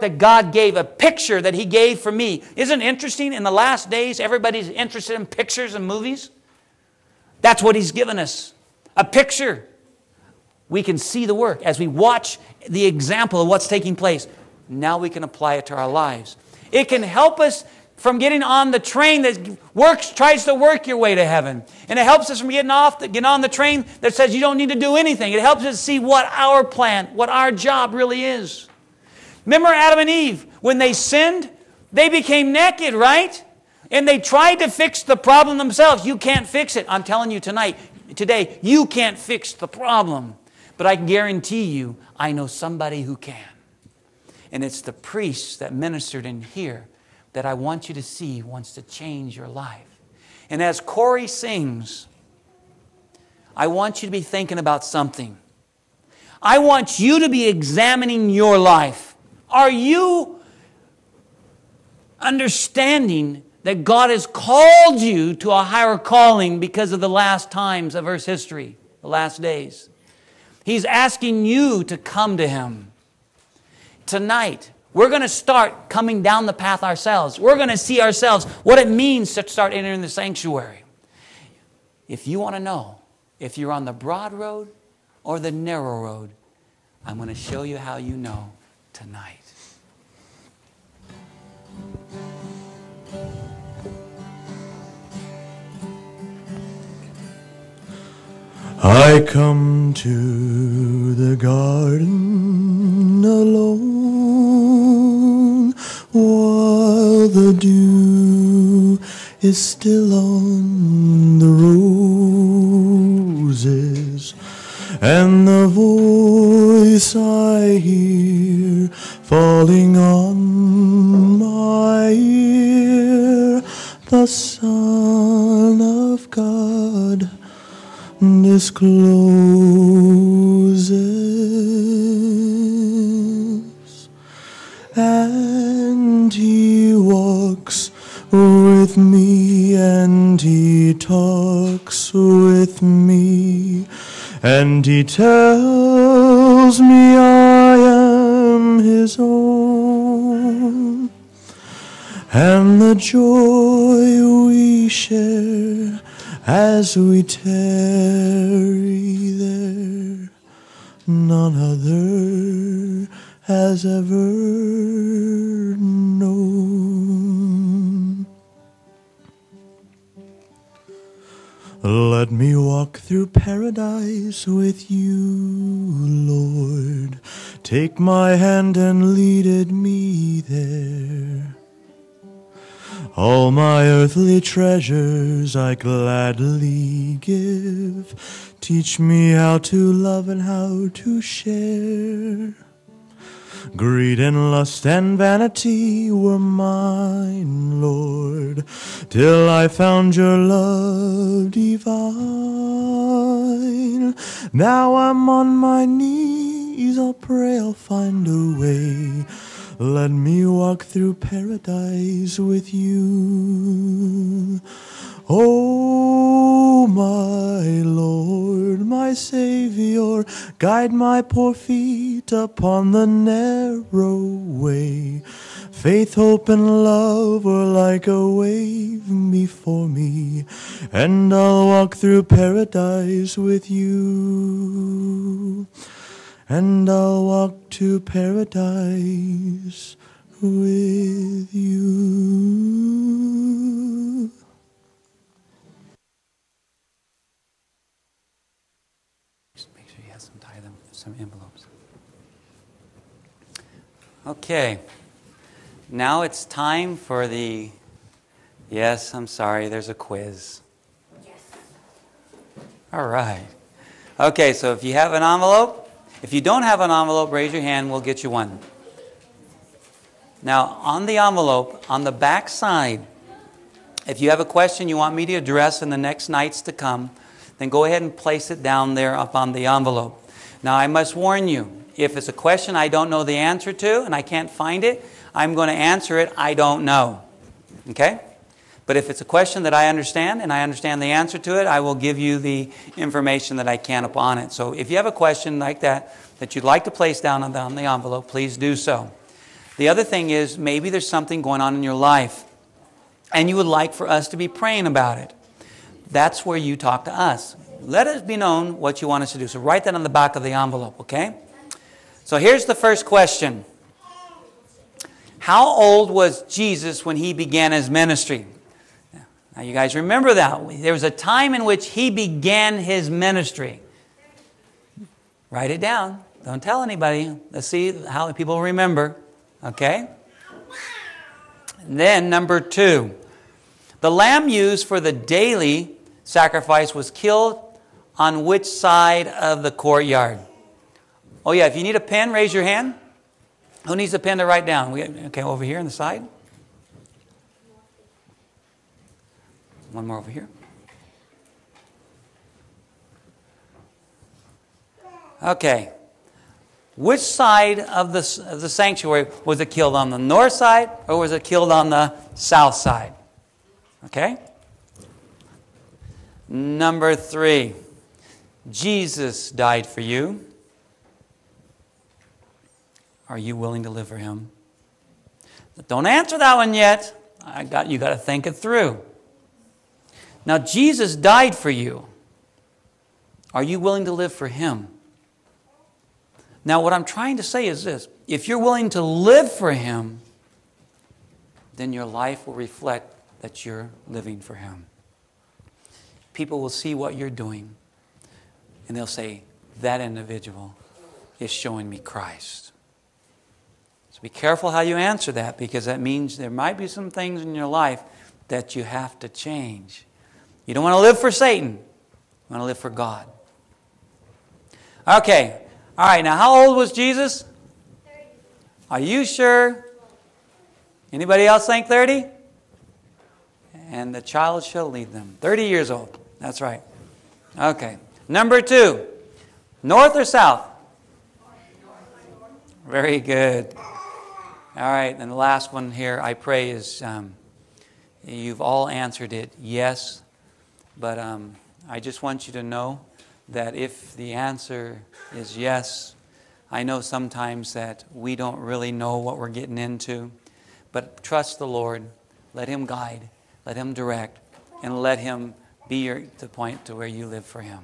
heart that God gave, a picture that He gave for me. Isn't it interesting? In the last days, everybody's interested in pictures and movies. That's what He's given us. A picture. We can see the work as we watch the example of what's taking place. Now we can apply it to our lives. It can help us from getting on the train that tries to work your way to heaven. And it helps us from getting on the train that says you don't need to do anything. It helps us see what our plan, what our job really is. Remember Adam and Eve, when they sinned, they became naked, right? And they tried to fix the problem themselves. You can't fix it. I'm telling you today, you can't fix the problem. But I can guarantee you, I know somebody who can. And it's the priest that ministered in here that I want you to see wants to change your life. And as Corey sings, I want you to be thinking about something. I want you to be examining your life. Are you understanding that God has called you to a higher calling because of the last times of Earth's history, the last days? He's asking you to come to Him. Tonight, we're going to start coming down the path ourselves. We're going to see ourselves what it means to start entering the sanctuary. If you want to know if you're on the broad road or the narrow road, I'm going to show you how you know tonight. I come to the garden alone while the dew is still on the roses, and the voice I hear falling on my ear, the Son of God discloses, and He walks with me, and He talks with me, and He tells me I am His own, and the joy we share as we tarry there, none other has ever known. Let me walk through paradise with you, Lord. Take my hand and lead me there. All my earthly treasures I gladly give. Teach me how to love and how to share. Greed and lust and vanity were mine, Lord, till I found your love divine. Now I'm on my knees, I'll pray I'll find a way. Let me walk through paradise with you. Oh, my Lord, my Savior, guide my poor feet upon the narrow way. Faith, hope, and love are like a wave before me, and I'll walk through paradise with you. And I'll walk to paradise with you. Just make sure you have some envelopes. Okay. Now it's time for the... Yes, I'm sorry, there's a quiz. Yes. All right. Okay, so if you have an envelope, if you don't have an envelope, raise your hand, we'll get you one. Now, on the envelope, on the back side, if you have a question you want me to address in the next nights to come, then go ahead and place it down there up on the envelope. Now, I must warn you, if it's a question I don't know the answer to and I can't find it, I'm going to answer it, I don't know. Okay? But if it's a question that I understand and I understand the answer to it, I will give you the information that I can upon it. So if you have a question like that you'd like to place down on the envelope, please do so. The other thing is maybe there's something going on in your life and you would like for us to be praying about it. That's where you talk to us. Let it be known what you want us to do. So write that on the back of the envelope, okay? So here's the first question. How old was Jesus when he began his ministry? Now you guys remember that. There was a time in which he began his ministry. Write it down. Don't tell anybody. Let's see how people remember. Okay? And then number 2. The lamb used for the daily sacrifice was killed on which side of the courtyard? Oh yeah, if you need a pen, raise your hand. Who needs a pen to write down? Okay, over here on the side. One more over here. Okay. Which side of the sanctuary was it killed on? The north side or was it killed on the south side? Okay. Number 3. Jesus died for you. Are you willing to live for him? But don't answer that one yet. You got to think it through. Now, Jesus died for you. Are you willing to live for him? Now, what I'm trying to say is this. If you're willing to live for him, then your life will reflect that you're living for him. People will see what you're doing, and they'll say, that individual is showing me Christ. So be careful how you answer that, because that means there might be some things in your life that you have to change. You don't want to live for Satan. You want to live for God. Okay. All right. Now, how old was Jesus? 30. Are you sure? Anybody else think 30? And the child shall lead them. 30 years old. That's right. Okay. Number 2. North or south? Very good. All right. And the last one here, I pray, is you've all answered it yes. But I just want you to know that if the answer is yes, I know sometimes that we don't really know what we're getting into. But trust the Lord. Let him guide. Let him direct. And let him be the point to where you live for him.